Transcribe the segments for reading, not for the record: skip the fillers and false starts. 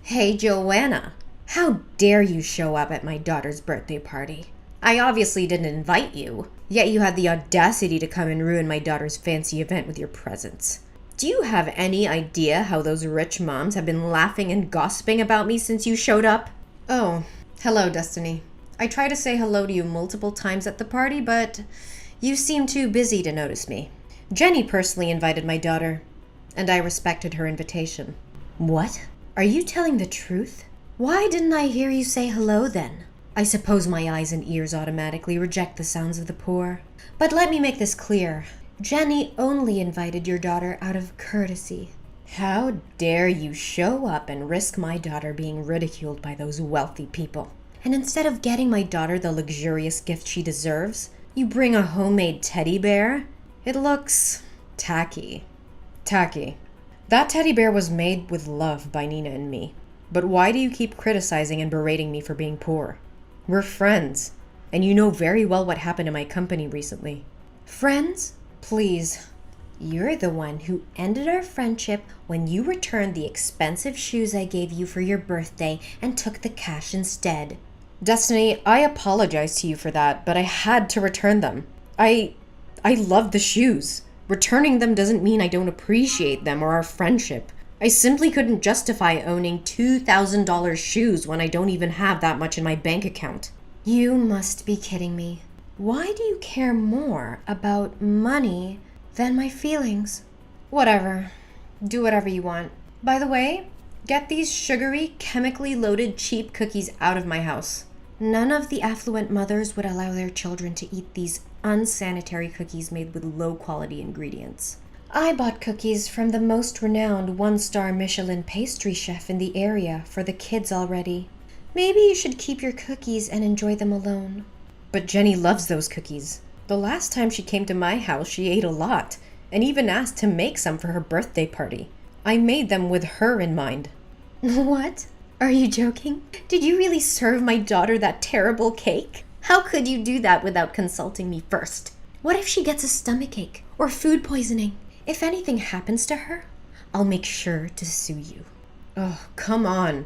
Hey, Joanna. How dare you show up at my daughter's birthday party? I obviously didn't invite you, yet you had the audacity to come and ruin my daughter's fancy event with your presence. Do you have any idea how those rich moms have been laughing and gossiping about me since you showed up? Oh, hello, Destiny. I tried to say hello to you multiple times at the party, but you seemed too busy to notice me. Jenny personally invited my daughter, and I respected her invitation. What? Are you telling the truth? Why didn't I hear you say hello then? I suppose my eyes and ears automatically reject the sounds of the poor. But let me make this clear. Jenny only invited your daughter out of courtesy. How dare you show up and risk my daughter being ridiculed by those wealthy people? And instead of getting my daughter the luxurious gift she deserves, you bring a homemade teddy bear? It looks tacky. Tacky. That teddy bear was made with love by Nina and me. But why do you keep criticizing and berating me for being poor? We're friends, and you know very well what happened in my company recently. Friends? Please. You're the one who ended our friendship when you returned the expensive shoes I gave you for your birthday and took the cash instead. Destiny, I apologize to you for that, but I had to return them. I love the shoes. Returning them doesn't mean I don't appreciate them or our friendship. I simply couldn't justify owning $2,000 shoes when I don't even have that much in my bank account. You must be kidding me. Why do you care more about money than my feelings? Whatever. Do whatever you want. By the way, get these sugary, chemically loaded cheap cookies out of my house. None of the affluent mothers would allow their children to eat these unsanitary cookies made with low-quality ingredients. I bought cookies from the most renowned one-star Michelin pastry chef in the area for the kids already. Maybe you should keep your cookies and enjoy them alone. But Jenny loves those cookies. The last time she came to my house, she ate a lot, and even asked to make some for her birthday party. I made them with her in mind. What? Are you joking? Did you really serve my daughter that terrible cake? How could you do that without consulting me first? What if she gets a stomachache or food poisoning? If anything happens to her, I'll make sure to sue you. Oh, come on.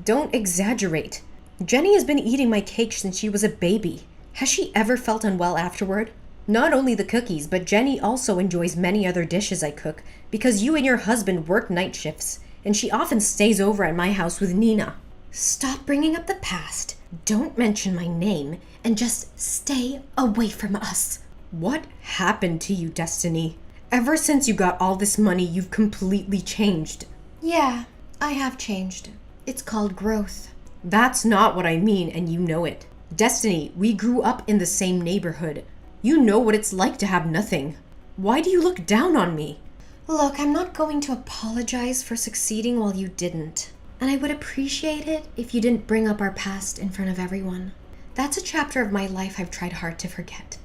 Don't exaggerate. Jenny has been eating my cake since she was a baby. Has she ever felt unwell afterward? Not only the cookies, but Jenny also enjoys many other dishes I cook because you and your husband work night shifts, and she often stays over at my house with Nina. Stop bringing up the past. Don't mention my name, and just stay away from us. What happened to you, Destiny? Ever since you got all this money, you've completely changed. Yeah, I have changed. It's called growth. That's not what I mean, and you know it. Destiny, we grew up in the same neighborhood. You know what it's like to have nothing. Why do you look down on me? Look, I'm not going to apologize for succeeding while you didn't. And I would appreciate it if you didn't bring up our past in front of everyone. That's a chapter of my life I've tried hard to forget.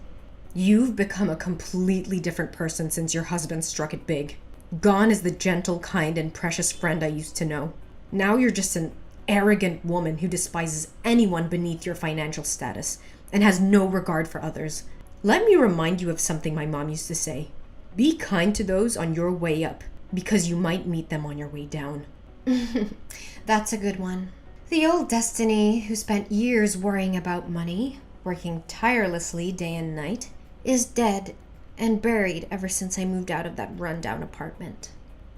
You've become a completely different person since your husband struck it big. Gone is the gentle, kind, and precious friend I used to know. Now you're just an arrogant woman who despises anyone beneath your financial status and has no regard for others. Let me remind you of something my mom used to say. Be kind to those on your way up, because you might meet them on your way down. That's a good one. The old Destiny, who spent years worrying about money, working tirelessly day and night, is dead and buried ever since I moved out of that rundown apartment.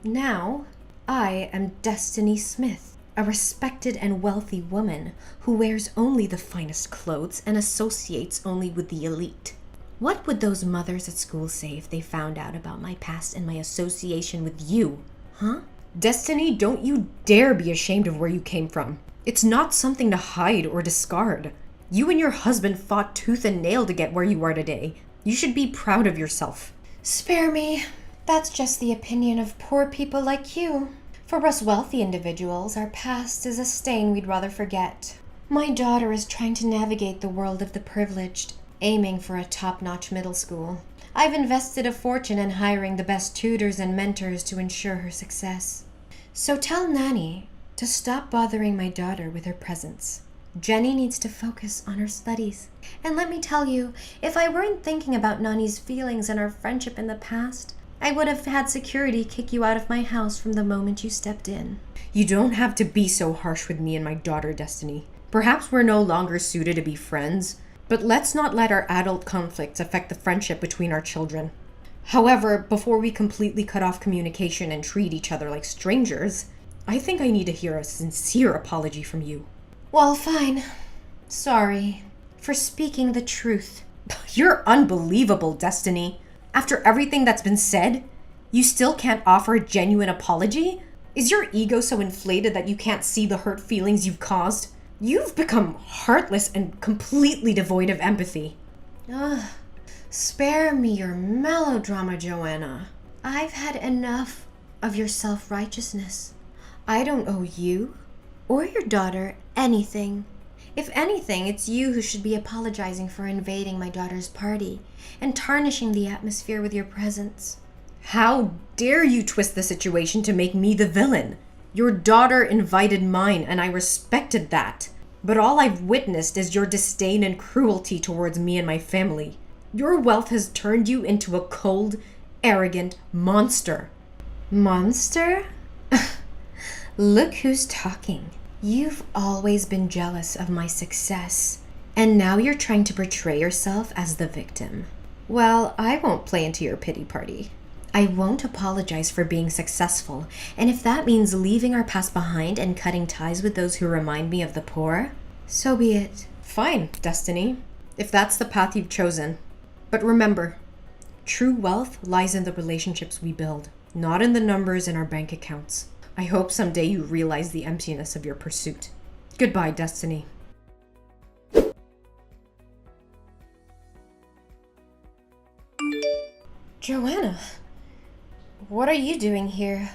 Now, I am Destiny Smith, a respected and wealthy woman who wears only the finest clothes and associates only with the elite. What would those mothers at school say if they found out about my past and my association with you? Huh? Destiny, don't you dare be ashamed of where you came from. It's not something to hide or discard. You and your husband fought tooth and nail to get where you are today. You should be proud of yourself. Spare me. That's just the opinion of poor people like you. For us wealthy individuals, our past is a stain we'd rather forget. My daughter is trying to navigate the world of the privileged, aiming for a top-notch middle school. I've invested a fortune in hiring the best tutors and mentors to ensure her success. So tell Nanny to stop bothering my daughter with her presence. Jenny needs to focus on her studies. And let me tell you, if I weren't thinking about Nani's feelings and our friendship in the past, I would have had security kick you out of my house from the moment you stepped in. You don't have to be so harsh with me and my daughter, Destiny. Perhaps we're no longer suited to be friends, but let's not let our adult conflicts affect the friendship between our children. However, before we completely cut off communication and treat each other like strangers, I think I need to hear a sincere apology from you. Well, fine. Sorry for speaking the truth. You're unbelievable, Destiny. After everything that's been said, you still can't offer a genuine apology? Is your ego so inflated that you can't see the hurt feelings you've caused? You've become heartless and completely devoid of empathy. Ugh. Spare me your melodrama, Joanna. I've had enough of your self-righteousness. I don't owe you or your daughter anything. If anything, it's you who should be apologizing for invading my daughter's party and tarnishing the atmosphere with your presence. How dare you twist the situation to make me the villain? Your daughter invited mine, and I respected that. But all I've witnessed is your disdain and cruelty towards me and my family. Your wealth has turned you into a cold, arrogant monster. Monster? Look who's talking. You've always been jealous of my success, and now you're trying to portray yourself as the victim. Well, I won't play into your pity party. I won't apologize for being successful, and if that means leaving our past behind and cutting ties with those who remind me of the poor, so be it. Fine, Destiny, if that's the path you've chosen. But remember, true wealth lies in the relationships we build, not in the numbers in our bank accounts. I hope someday you realize the emptiness of your pursuit. Goodbye, Destiny. Joanna, what are you doing here?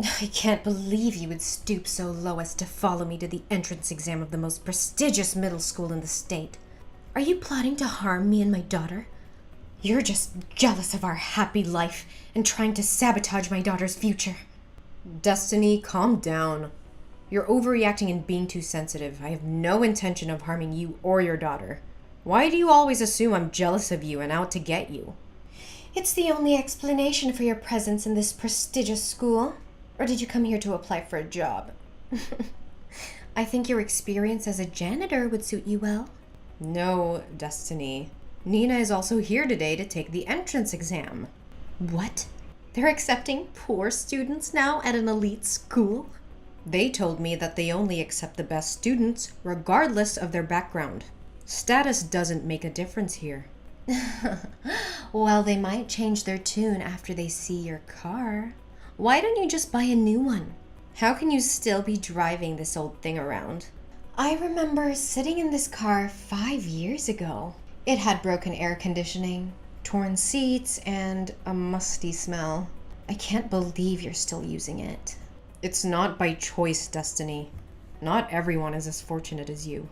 I can't believe you would stoop so low as to follow me to the entrance exam of the most prestigious middle school in the state. Are you plotting to harm me and my daughter? You're just jealous of our happy life and trying to sabotage my daughter's future. Destiny, calm down. You're overreacting and being too sensitive. I have no intention of harming you or your daughter. Why do you always assume I'm jealous of you and out to get you? It's the only explanation for your presence in this prestigious school. Or did you come here to apply for a job? I think your experience as a janitor would suit you well. No, Destiny. Nina is also here today to take the entrance exam. What? They're accepting poor students now at an elite school? They told me that they only accept the best students, regardless of their background. Status doesn't make a difference here. Well, they might change their tune after they see your car. Why don't you just buy a new one? How can you still be driving this old thing around? I remember sitting in this car 5 years ago. It had broken air conditioning, torn seats, and a musty smell. I can't believe you're still using it. It's not by choice, Destiny. Not everyone is as fortunate as you.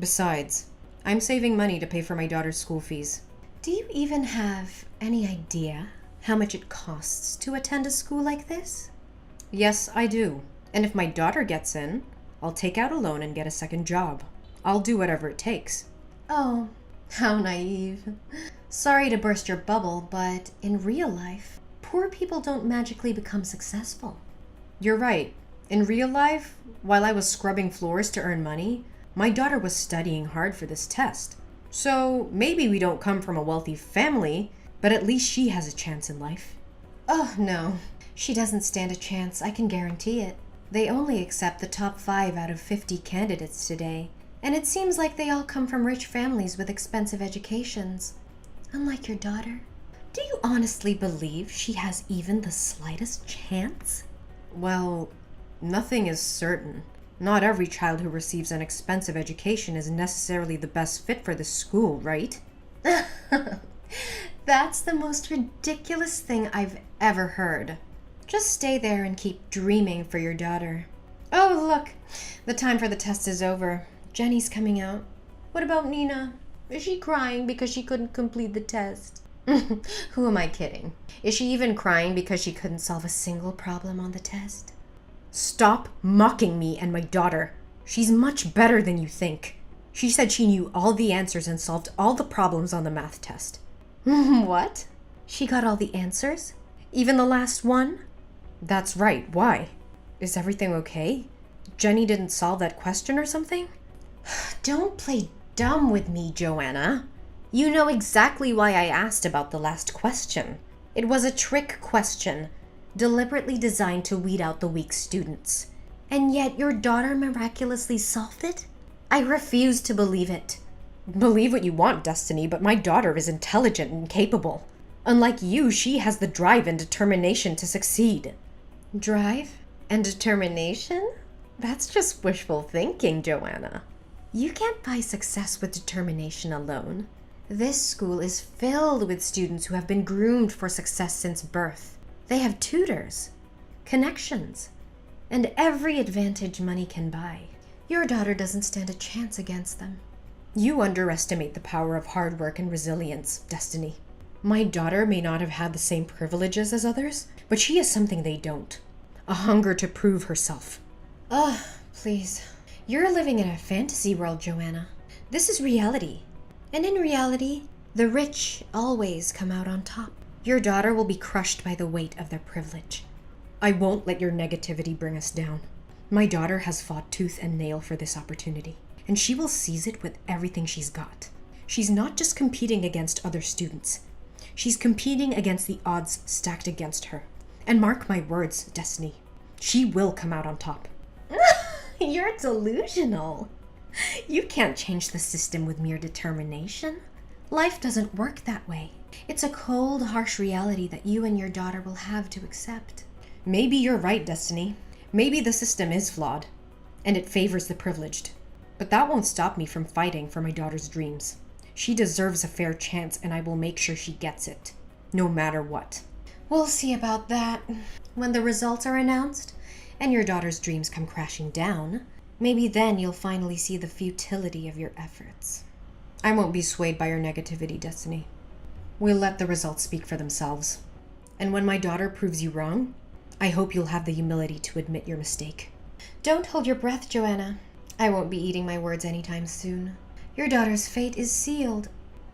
Besides, I'm saving money to pay for my daughter's school fees. Do you even have any idea how much it costs to attend a school like this? Yes, I do. And if my daughter gets in, I'll take out a loan and get a second job. I'll do whatever it takes. Oh, how naive. Sorry to burst your bubble, but in real life, poor people don't magically become successful. You're right. In real life, while I was scrubbing floors to earn money, my daughter was studying hard for this test. So maybe we don't come from a wealthy family, but at least she has a chance in life. Oh, no. She doesn't stand a chance, I can guarantee it. They only accept the top 5 out of 50 candidates today, and it seems like they all come from rich families with expensive educations. Unlike your daughter. Do you honestly believe she has even the slightest chance? Well, nothing is certain. Not every child who receives an expensive education is necessarily the best fit for this school, right? That's the most ridiculous thing I've ever heard. Just stay there and keep dreaming for your daughter. Oh, look, the time for the test is over. Jenny's coming out. What about Nina? Is she crying because she couldn't complete the test? Who am I kidding? Is she even crying because she couldn't solve a single problem on the test? Stop mocking me and my daughter. She's much better than you think. She said she knew all the answers and solved all the problems on the math test. What? She got all the answers? Even the last one? That's right. Why? Is everything okay? Jenny didn't solve that question or something? Don't play dumb with me, Joanna. You know exactly why I asked about the last question. It was a trick question, deliberately designed to weed out the weak students. And yet your daughter miraculously solved it? I refuse to believe it. Believe what you want, Destiny, but my daughter is intelligent and capable. Unlike you, she has the drive and determination to succeed. Drive and determination? That's just wishful thinking, Joanna. You can't buy success with determination alone. This school is filled with students who have been groomed for success since birth. They have tutors, connections, and every advantage money can buy. Your daughter doesn't stand a chance against them. You underestimate the power of hard work and resilience, Destiny. My daughter may not have had the same privileges as others, but she has something they don't. A hunger to prove herself. Ugh, please. You're living in a fantasy world, Joanna. This is reality. And in reality, the rich always come out on top. Your daughter will be crushed by the weight of their privilege. I won't let your negativity bring us down. My daughter has fought tooth and nail for this opportunity, and she will seize it with everything she's got. She's not just competing against other students. She's competing against the odds stacked against her. And mark my words, Destiny, she will come out on top. You're delusional. You can't change the system with mere determination. Life doesn't work that way. It's a cold, harsh reality that you and your daughter will have to accept. Maybe you're right, Destiny. Maybe the system is flawed, and it favors the privileged. But that won't stop me from fighting for my daughter's dreams. She deserves a fair chance, and I will make sure she gets it, no matter what. We'll see about that. When the results are announced, and your daughter's dreams come crashing down, maybe then you'll finally see the futility of your efforts. I won't be swayed by your negativity, Destiny. We'll let the results speak for themselves. And when my daughter proves you wrong, I hope you'll have the humility to admit your mistake. Don't hold your breath, Joanna. I won't be eating my words anytime soon. Your daughter's fate is sealed,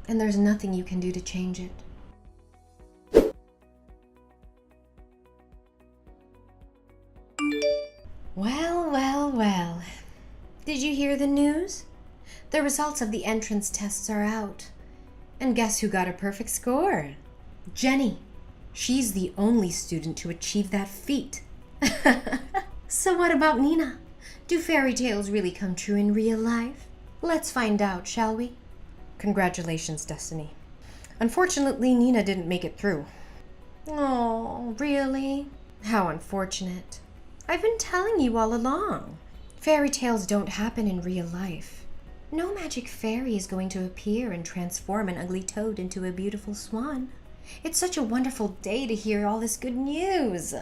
and there's nothing you can do to change it. Well. Did you hear the news? The results of the entrance tests are out. And guess who got a perfect score? Jenny. She's the only student to achieve that feat. So what about Nina? Do fairy tales really come true in real life? Let's find out, shall we? Congratulations, Destiny. Unfortunately, Nina didn't make it through. Oh, really? How unfortunate. I've been telling you all along. Fairy tales don't happen in real life. No magic fairy is going to appear and transform an ugly toad into a beautiful swan. It's such a wonderful day to hear all this good news.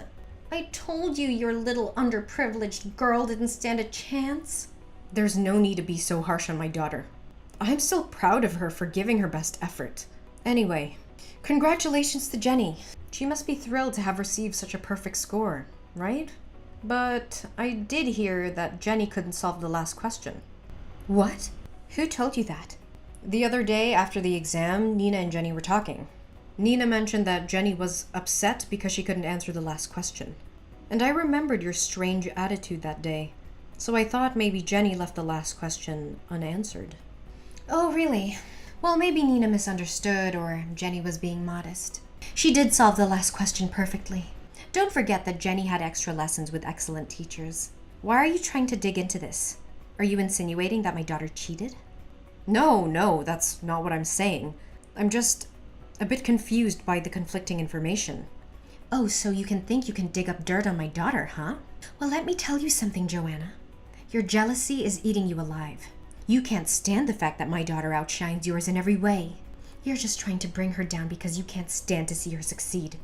I told you your little underprivileged girl didn't stand a chance. There's no need to be so harsh on my daughter. I'm still proud of her for giving her best effort. Anyway, congratulations to Jenny. She must be thrilled to have received such a perfect score, right? But I did hear that Jenny couldn't solve the last question. What? Who told you that? The other day after the exam, Nina and Jenny were talking. Nina mentioned that Jenny was upset because she couldn't answer the last question. And I remembered your strange attitude that day, so I thought maybe Jenny left the last question unanswered. Oh, really? Well, maybe Nina misunderstood, or Jenny was being modest. She did solve the last question perfectly. Don't forget that Jenny had extra lessons with excellent teachers. Why are you trying to dig into this? Are you insinuating that my daughter cheated? No, that's not what I'm saying. I'm just a bit confused by the conflicting information. Oh, so you think you can dig up dirt on my daughter, huh? Well, let me tell you something, Joanna. Your jealousy is eating you alive. You can't stand the fact that my daughter outshines yours in every way. You're just trying to bring her down because you can't stand to see her succeed.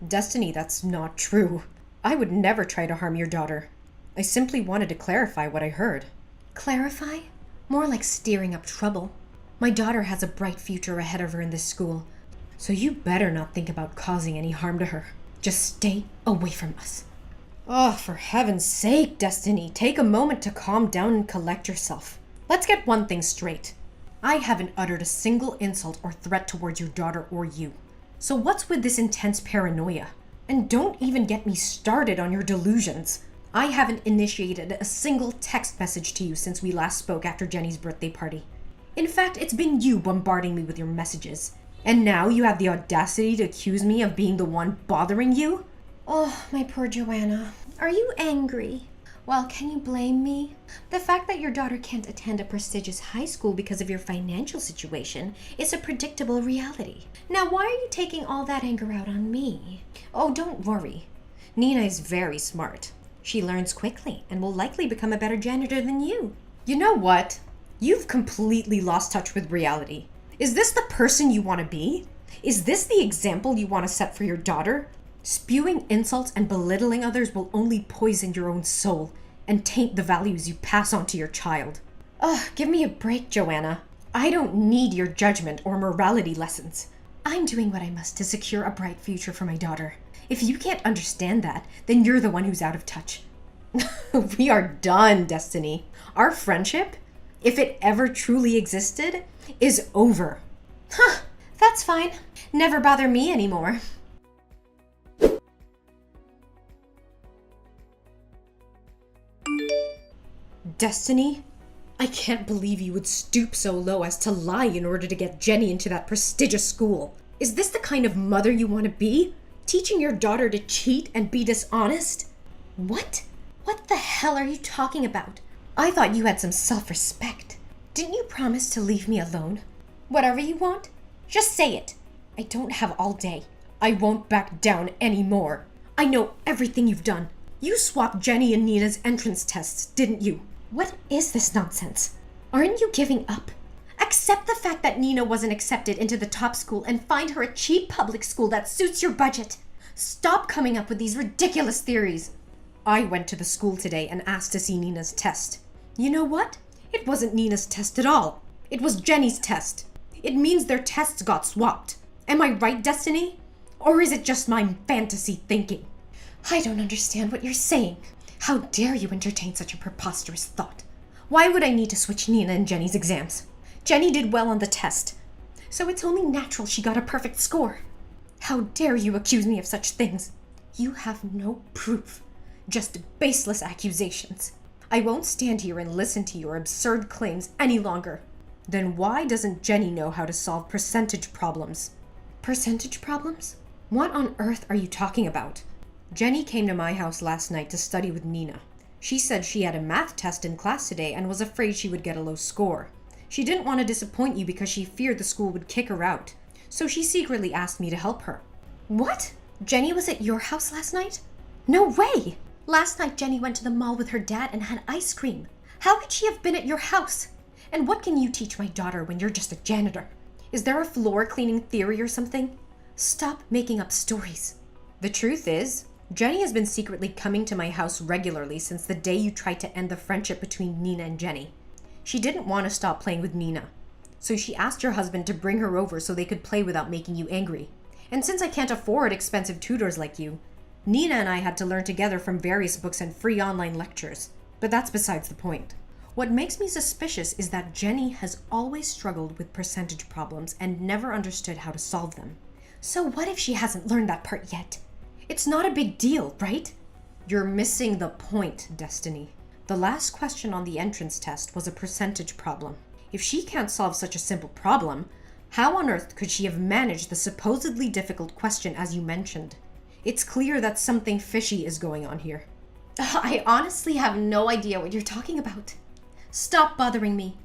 Destiny, that's not true. I would never try to harm your daughter. I simply wanted to clarify what I heard. Clarify? More like stirring up trouble. My daughter has a bright future ahead of her in this school, so you better not think about causing any harm to her. Just stay away from us. Oh, for heaven's sake, Destiny, take a moment to calm down and collect yourself. Let's get one thing straight. I haven't uttered a single insult or threat towards your daughter or you. So what's with this intense paranoia? And don't even get me started on your delusions. I haven't initiated a single text message to you since we last spoke after Jenny's birthday party. In fact, it's been you bombarding me with your messages. And now you have the audacity to accuse me of being the one bothering you? Oh, my poor Joanna. Are you angry? Well, can you blame me? The fact that your daughter can't attend a prestigious high school because of your financial situation is a predictable reality. Now, why are you taking all that anger out on me? Oh, don't worry. Nina is very smart. She learns quickly and will likely become a better janitor than you. You know what? You've completely lost touch with reality. Is this the person you want to be? Is this the example you want to set for your daughter? Spewing insults and belittling others will only poison your own soul and taint the values you pass on to your child. Ugh, give me a break, Joanna. I don't need your judgment or morality lessons. I'm doing what I must to secure a bright future for my daughter. If you can't understand that, then you're the one who's out of touch. We are done, Destiny. Our friendship, if it ever truly existed, is over. Huh, that's fine. Never bother me anymore. Destiny? I can't believe you would stoop so low as to lie in order to get Jenny into that prestigious school. Is this the kind of mother you want to be? Teaching your daughter to cheat and be dishonest? What? What the hell are you talking about? I thought you had some self-respect. Didn't you promise to leave me alone? Whatever you want, just say it. I don't have all day. I won't back down anymore. I know everything you've done. You swapped Jenny and Nina's entrance tests, didn't you? What is this nonsense? Aren't you giving up? Accept the fact that Nina wasn't accepted into the top school and find her a cheap public school that suits your budget. Stop coming up with these ridiculous theories. I went to the school today and asked to see Nina's test. You know what? It wasn't Nina's test at all. It was Jenny's test. It means their tests got swapped. Am I right, Destiny? Or is it just my fantasy thinking? I don't understand what you're saying. How dare you entertain such a preposterous thought? Why would I need to switch Nina and Jenny's exams? Jenny did well on the test, so it's only natural she got a perfect score. How dare you accuse me of such things? You have no proof, just baseless accusations. I won't stand here and listen to your absurd claims any longer. Then why doesn't Jenny know how to solve percentage problems? Percentage problems? What on earth are you talking about? Jenny came to my house last night to study with Nina. She said she had a math test in class today and was afraid she would get a low score. She didn't want to disappoint you because she feared the school would kick her out. So she secretly asked me to help her. What? Jenny was at your house last night? No way! Last night Jenny went to the mall with her dad and had ice cream. How could she have been at your house? And what can you teach my daughter when you're just a janitor? Is there a floor cleaning theory or something? Stop making up stories. The truth is, Jenny has been secretly coming to my house regularly since the day you tried to end the friendship between Nina and Jenny. She didn't want to stop playing with Nina, so she asked your husband to bring her over so they could play without making you angry. And since I can't afford expensive tutors like you, Nina and I had to learn together from various books and free online lectures. But that's besides the point. What makes me suspicious is that Jenny has always struggled with percentage problems and never understood how to solve them. So what if she hasn't learned that part yet? It's not a big deal, right? You're missing the point, Destiny. The last question on the entrance test was a percentage problem. If she can't solve such a simple problem, how on earth could she have managed the supposedly difficult question as you mentioned? It's clear that something fishy is going on here. I honestly have no idea what you're talking about. Stop bothering me.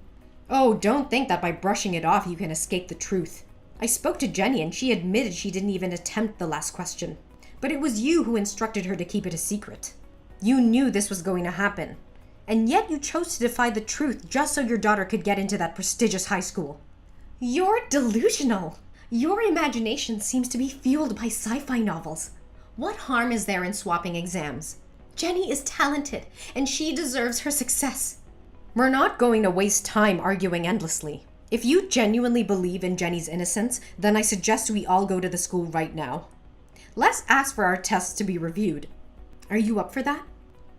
Oh, don't think that by brushing it off you can escape the truth. I spoke to Jenny and she admitted she didn't even attempt the last question. But it was you who instructed her to keep it a secret. You knew this was going to happen. And yet you chose to defy the truth just so your daughter could get into that prestigious high school. You're delusional. Your imagination seems to be fueled by sci-fi novels. What harm is there in swapping exams? Jenny is talented, and she deserves her success. We're not going to waste time arguing endlessly. If you genuinely believe in Jenny's innocence, then I suggest we all go to the school right now. Let's ask for our tests to be reviewed. Are you up for that?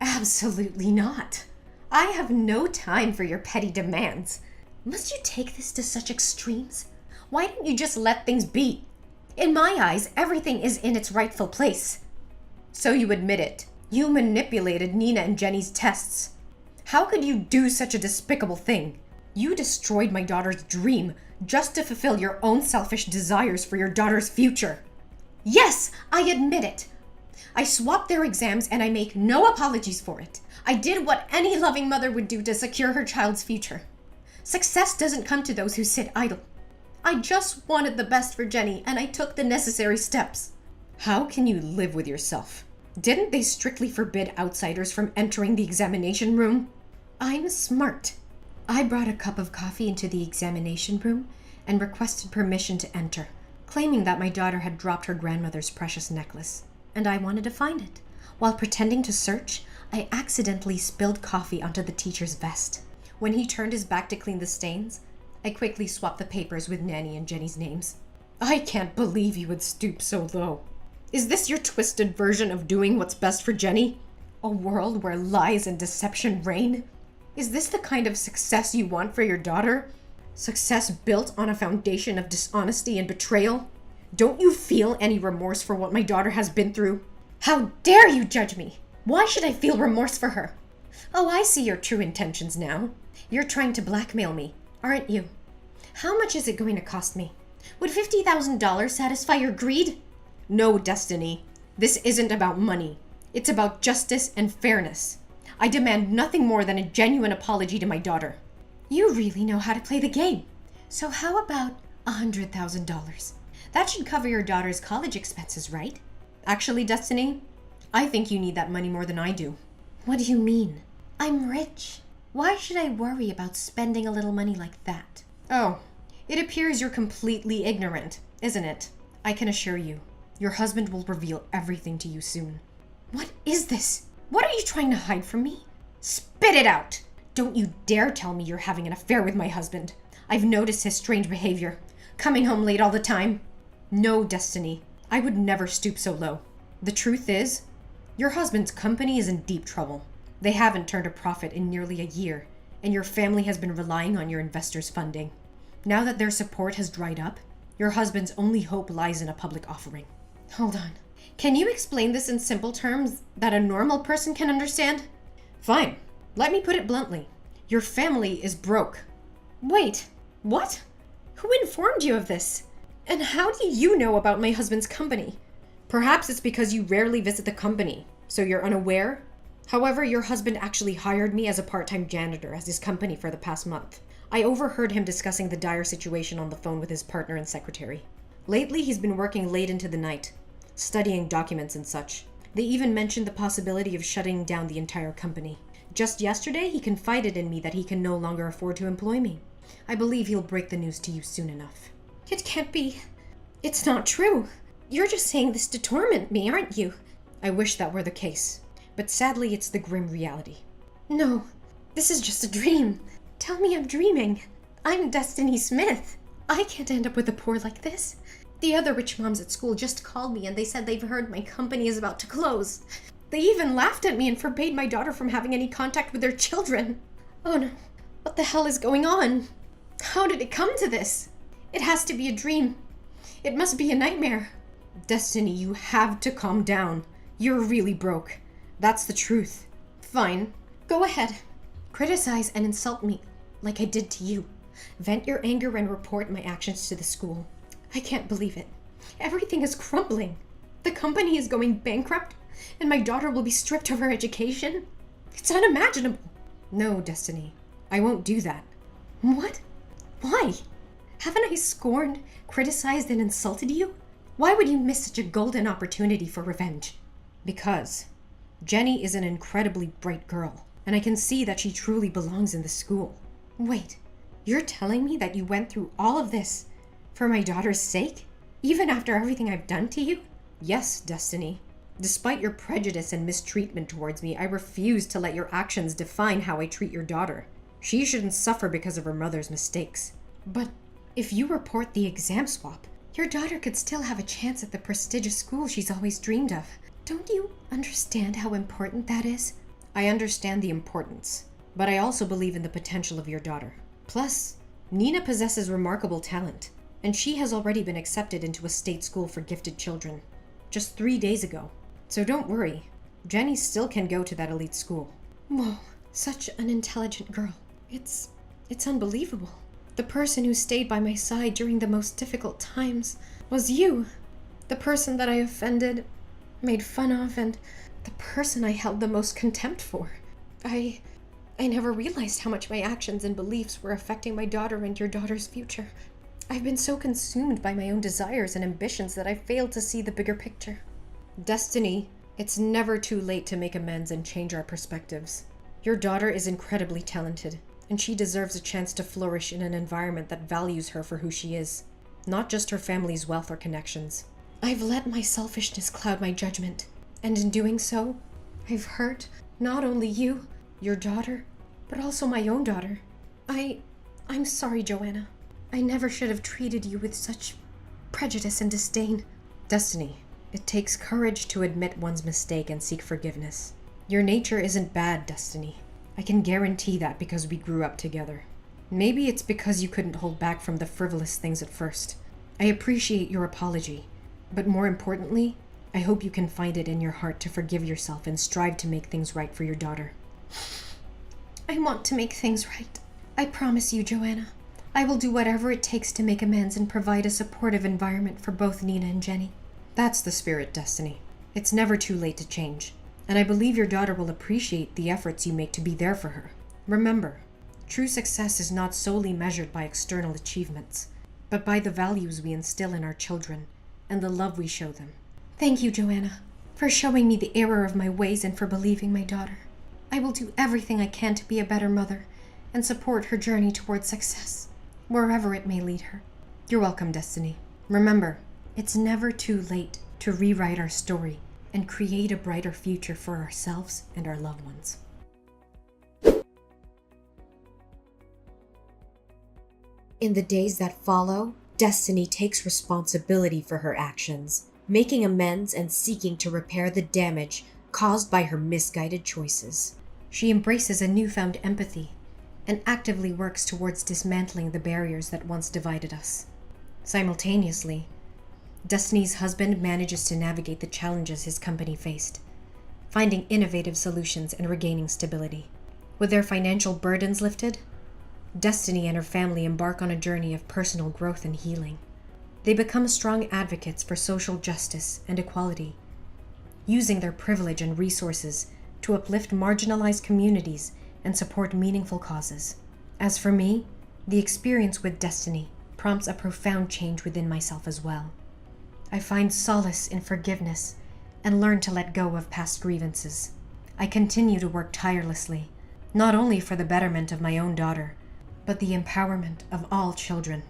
Absolutely not. I have no time for your petty demands. Must you take this to such extremes? Why don't you just let things be? In my eyes, everything is in its rightful place. So you admit it. You manipulated Nina and Jenny's tests. How could you do such a despicable thing? You destroyed my daughter's dream just to fulfill your own selfish desires for your daughter's future. Yes, I admit it. I swapped their exams and I make no apologies for it. I did what any loving mother would do to secure her child's future. Success doesn't come to those who sit idle. I just wanted the best for Jenny and I took the necessary steps. How can you live with yourself? Didn't they strictly forbid outsiders from entering the examination room? I'm smart. I brought a cup of coffee into the examination room and requested permission to enter, claiming that my daughter had dropped her grandmother's precious necklace, and I wanted to find it. While pretending to search, I accidentally spilled coffee onto the teacher's vest. When he turned his back to clean the stains, I quickly swapped the papers with Nanny and Jenny's names. I can't believe you would stoop so low. Is this your twisted version of doing what's best for Jenny? A world where lies and deception reign? Is this the kind of success you want for your daughter? Success built on a foundation of dishonesty and betrayal? Don't you feel any remorse for what my daughter has been through? How dare you judge me? Why should I feel remorse for her? Oh, I see your true intentions now. You're trying to blackmail me, aren't you? How much is it going to cost me? Would $50,000 satisfy your greed? No, Destiny. This isn't about money. It's about justice and fairness. I demand nothing more than a genuine apology to my daughter. You really know how to play the game. So how about $100,000? That should cover your daughter's college expenses, right? Actually, Destiny, I think you need that money more than I do. What do you mean? I'm rich. Why should I worry about spending a little money like that? Oh, it appears you're completely ignorant, isn't it? I can assure you, your husband will reveal everything to you soon. What is this? What are you trying to hide from me? Spit it out! Don't you dare tell me you're having an affair with my husband. I've noticed his strange behavior. Coming home late all the time. No, Destiny. I would never stoop so low. The truth is, your husband's company is in deep trouble. They haven't turned a profit in nearly a year, and your family has been relying on your investors' funding. Now that their support has dried up, your husband's only hope lies in a public offering. Hold on. Can you explain this in simple terms that a normal person can understand? Fine. Let me put it bluntly. Your family is broke. Wait, what? Who informed you of this? And how do you know about my husband's company? Perhaps it's because you rarely visit the company, so you're unaware? However, your husband actually hired me as a part-time janitor at his company for the past month. I overheard him discussing the dire situation on the phone with his partner and secretary. Lately, he's been working late into the night, studying documents and such. They even mentioned the possibility of shutting down the entire company. Just yesterday, he confided in me that he can no longer afford to employ me. I believe he'll break the news to you soon enough. It can't be. It's not true. You're just saying this to torment me, aren't you? I wish that were the case, but sadly it's the grim reality. No, this is just a dream. Tell me I'm dreaming. I'm Destiny Smith. I can't end up with a poor like this. The other rich moms at school just called me and they said they've heard my company is about to close. They even laughed at me and forbade my daughter from having any contact with their children. Oh no, what the hell is going on? How did it come to this? It has to be a dream. It must be a nightmare. Destiny, you have to calm down. You're really broke. That's the truth. Fine, go ahead. Criticize and insult me like I did to you. Vent your anger and report my actions to the school. I can't believe it. Everything is crumbling. The company is going bankrupt, and my daughter will be stripped of her education. It's unimaginable. No, Destiny, I won't do that. What? Why? Haven't I scorned, criticized, and insulted you? Why would you miss such a golden opportunity for revenge? Because Jenny is an incredibly bright girl, and I can see that she truly belongs in the school. Wait, you're telling me that you went through all of this for my daughter's sake? Even after everything I've done to you? Yes, Destiny. Despite your prejudice and mistreatment towards me, I refuse to let your actions define how I treat your daughter. She shouldn't suffer because of her mother's mistakes. But if you report the exam swap, your daughter could still have a chance at the prestigious school she's always dreamed of. Don't you understand how important that is? I understand the importance, but I also believe in the potential of your daughter. Plus, Nina possesses remarkable talent, and she has already been accepted into a state school for gifted children, just 3 days ago. So don't worry, Jenny still can go to that elite school. Whoa, such an intelligent girl. It's unbelievable. The person who stayed by my side during the most difficult times was you. The person that I offended, made fun of, and the person I held the most contempt for. I never realized how much my actions and beliefs were affecting my daughter and your daughter's future. I've been so consumed by my own desires and ambitions that I failed to see the bigger picture. Destiny, it's never too late to make amends and change our perspectives. Your daughter is incredibly talented, and she deserves a chance to flourish in an environment that values her for who she is, not just her family's wealth or connections. I've let my selfishness cloud my judgment, and in doing so, I've hurt not only you, your daughter, but also my own daughter. I'm sorry, Joanna. I never should have treated you with such prejudice and disdain. Destiny, it takes courage to admit one's mistake and seek forgiveness. Your nature isn't bad, Destiny. I can guarantee that because we grew up together. Maybe it's because you couldn't hold back from the frivolous things at first. I appreciate your apology, but more importantly, I hope you can find it in your heart to forgive yourself and strive to make things right for your daughter. I want to make things right. I promise you, Joanna. I will do whatever it takes to make amends and provide a supportive environment for both Nina and Jenny. That's the spirit, Destiny. It's never too late to change, and I believe your daughter will appreciate the efforts you make to be there for her. Remember, true success is not solely measured by external achievements, but by the values we instill in our children and the love we show them. Thank you, Joanna, for showing me the error of my ways and for believing my daughter. I will do everything I can to be a better mother and support her journey towards success, wherever it may lead her. You're welcome, Destiny. Remember, it's never too late to rewrite our story and create a brighter future for ourselves and our loved ones. In the days that follow, Destiny takes responsibility for her actions, making amends and seeking to repair the damage caused by her misguided choices. She embraces a newfound empathy and actively works towards dismantling the barriers that once divided us. Simultaneously, Destiny's husband manages to navigate the challenges his company faced, finding innovative solutions and regaining stability. With their financial burdens lifted, Destiny and her family embark on a journey of personal growth and healing. They become strong advocates for social justice and equality, using their privilege and resources to uplift marginalized communities and support meaningful causes. As for me, the experience with Destiny prompts a profound change within myself as well. I find solace in forgiveness and learn to let go of past grievances. I continue to work tirelessly, not only for the betterment of my own daughter, but the empowerment of all children.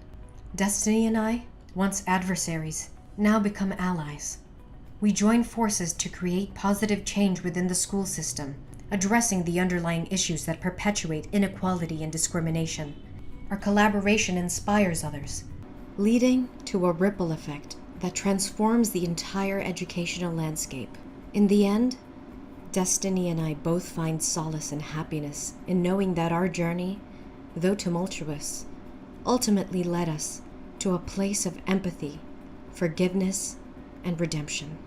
Destiny and I, once adversaries, now become allies. We join forces to create positive change within the school system, addressing the underlying issues that perpetuate inequality and discrimination. Our collaboration inspires others, leading to a ripple effect that transforms the entire educational landscape. In the end, Destiny and I both find solace and happiness in knowing that our journey, though tumultuous, ultimately led us to a place of empathy, forgiveness, and redemption.